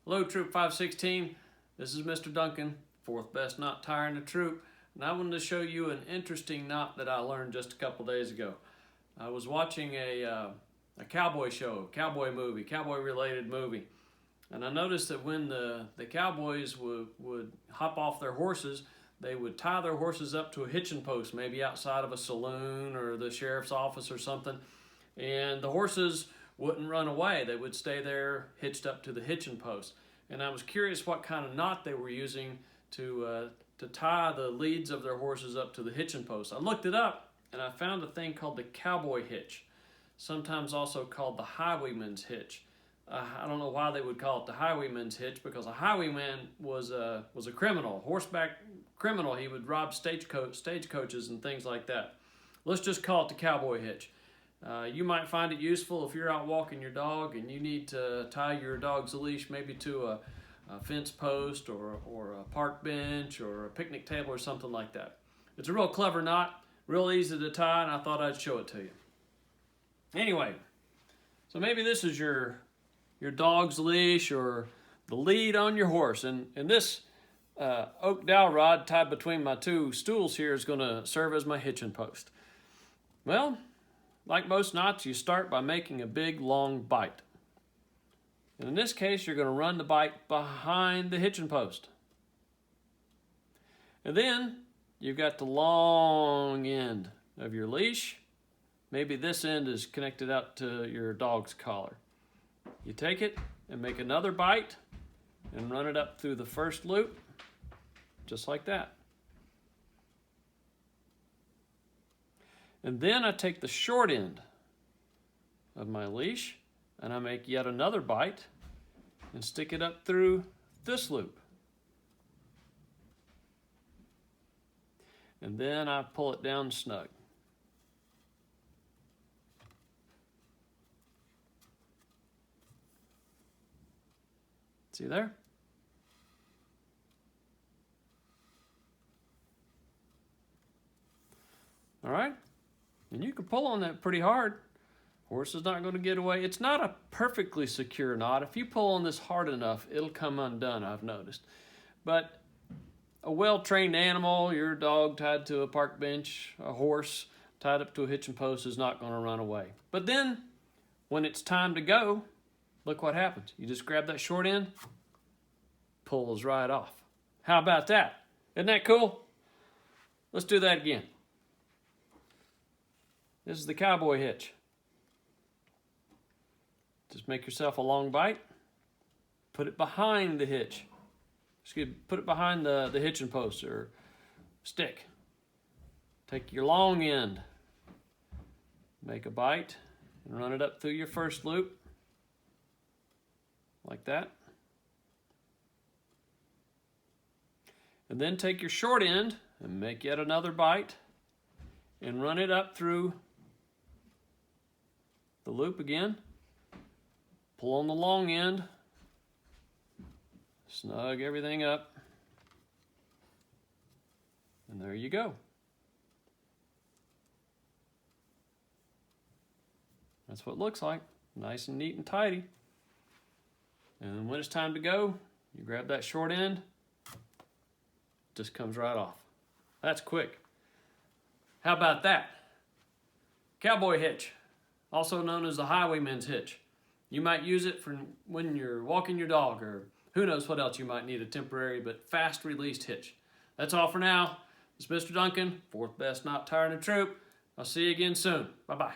Hello, Troop 516. This is Mr. Duncan, fourth best knot tire in the troop, and I wanted to show you an interesting knot that I learned just a couple days ago. I was watching a cowboy show, cowboy movie, cowboy-related movie, and I noticed that when the cowboys would hop off their horses, they would tie their horses up to a hitching post, maybe outside of a saloon or the sheriff's office or something, and the horses wouldn't run away. They would stay there hitched up to the hitching post. And I was curious what kind of knot they were using to tie the leads of their horses up to the hitching post. I looked it up and I found a thing called the Cowboy Hitch, sometimes also called the Highwayman's Hitch. I don't know why they would call it the Highwayman's Hitch, because a highwayman was a criminal, horseback criminal. He would rob stagecoaches and things like that. Let's just call it the Cowboy Hitch. You might find it useful if you're out walking your dog and you need to tie your dog's leash maybe to a fence post or a park bench or a picnic table or something like that. It's a real clever knot, real easy to tie, and I thought I'd show it to you. Anyway, so maybe this is your dog's leash or the lead on your horse, and this oak dowel rod tied between my two stools here is going to serve as my hitching post. Well, like most knots, you start by making a big, long bite. And in this case, you're going to run the bite behind the hitching post. And then you've got the long end of your leash. Maybe this end is connected out to your dog's collar. You take it and make another bite and run it up through the first loop, just like that. And then I take the short end of my leash and I make yet another bite and stick it up through this loop. And then I pull it down snug. See there? All right? And you can pull on that pretty hard. Horse is not going to get away. It's not a perfectly secure knot. If you pull on this hard enough, it'll come undone, I've noticed. But a well-trained animal, your dog tied to a park bench, a horse tied up to a hitching post, is not going to run away. But then, when it's time to go, look what happens. You just grab that short end, pulls right off. How about that? Isn't that cool? Let's do that again. This is the Cowboy Hitch. Just make yourself a long bite. Put it behind the hitch. Put it behind the hitching post or stick. Take your long end. Make a bite and run it up through your first loop. Like that. And then take your short end and make yet another bite and run it up through the loop again. Pull on the long end, snug everything up, and there you go. That's what it looks like, nice and neat and tidy. And when it's time to go, you grab that short end, just comes right off. That's quick. How about that? Cowboy hitch, also known as the Highwayman's hitch. You might use it for when you're walking your dog, or who knows what else you might need a temporary but fast released hitch. That's all for now. It's Mr. Duncan, fourth best knot tire in the troop. I'll see you again soon. Bye-bye.